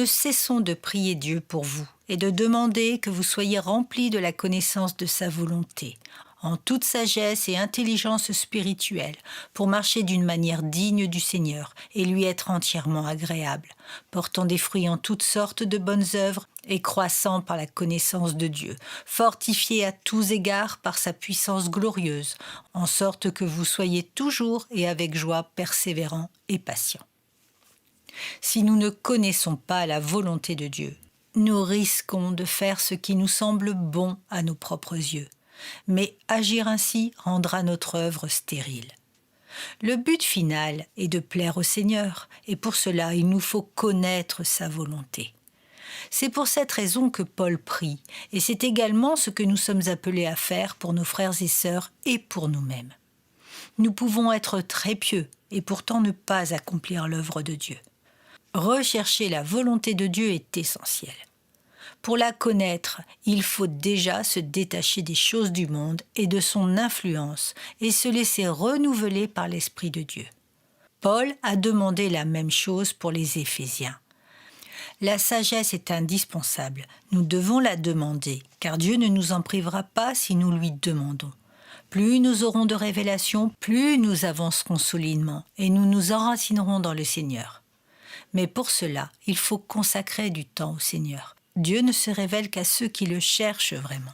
ne cessons de prier Dieu pour vous et de demander que vous soyez remplis de la connaissance de sa volonté, en toute sagesse et intelligence spirituelle, pour marcher d'une manière digne du Seigneur et lui être entièrement agréable, portant des fruits en toutes sortes de bonnes œuvres et croissant par la connaissance de Dieu, fortifié à tous égards par sa puissance glorieuse, en sorte que vous soyez toujours et avec joie persévérants et patients. Si nous ne connaissons pas la volonté de Dieu, nous risquons de faire ce qui nous semble bon à nos propres yeux. Mais agir ainsi rendra notre œuvre stérile. Le but final est de plaire au Seigneur, et pour cela, il nous faut connaître sa volonté. C'est pour cette raison que Paul prie, et c'est également ce que nous sommes appelés à faire pour nos frères et sœurs et pour nous-mêmes. Nous pouvons être très pieux et pourtant ne pas accomplir l'œuvre de Dieu. Rechercher la volonté de Dieu est essentiel. Pour la connaître, il faut déjà se détacher des choses du monde et de son influence et se laisser renouveler par l'Esprit de Dieu. Paul a demandé la même chose pour les Éphésiens. La sagesse est indispensable, nous devons la demander, car Dieu ne nous en privera pas si nous lui demandons. Plus nous aurons de révélations, plus nous avancerons solidement et nous nous enracinerons dans le Seigneur. Mais pour cela, il faut consacrer du temps au Seigneur. Dieu ne se révèle qu'à ceux qui le cherchent vraiment.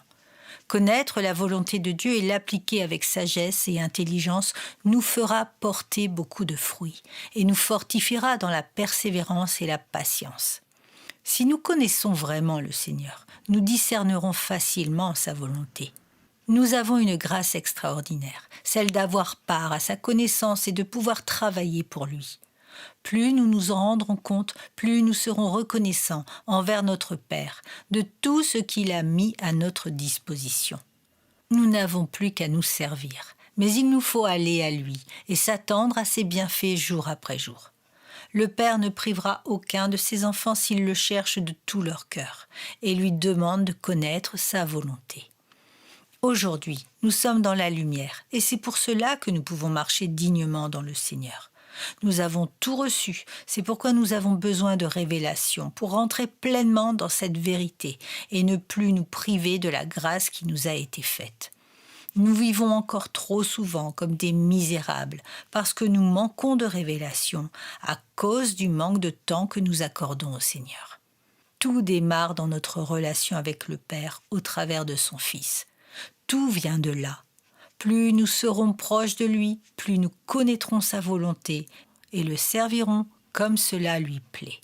Connaître la volonté de Dieu et l'appliquer avec sagesse et intelligence nous fera porter beaucoup de fruits et nous fortifiera dans la persévérance et la patience. Si nous connaissons vraiment le Seigneur, nous discernerons facilement sa volonté. Nous avons une grâce extraordinaire, celle d'avoir part à sa connaissance et de pouvoir travailler pour lui. Plus nous nous en rendrons compte, plus nous serons reconnaissants envers notre Père de tout ce qu'il a mis à notre disposition. Nous n'avons plus qu'à nous servir, mais il nous faut aller à lui et s'attendre à ses bienfaits jour après jour. Le Père ne privera aucun de ses enfants s'ils le cherchent de tout leur cœur et lui demandent de connaître sa volonté. Aujourd'hui, nous sommes dans la lumière et c'est pour cela que nous pouvons marcher dignement dans le Seigneur. Nous avons tout reçu, c'est pourquoi nous avons besoin de révélation pour rentrer pleinement dans cette vérité et ne plus nous priver de la grâce qui nous a été faite. Nous vivons encore trop souvent comme des misérables parce que nous manquons de révélation à cause du manque de temps que nous accordons au Seigneur. Tout démarre dans notre relation avec le Père au travers de son Fils. Tout vient de là. Plus nous serons proches de lui, plus nous connaîtrons sa volonté et le servirons comme cela lui plaît.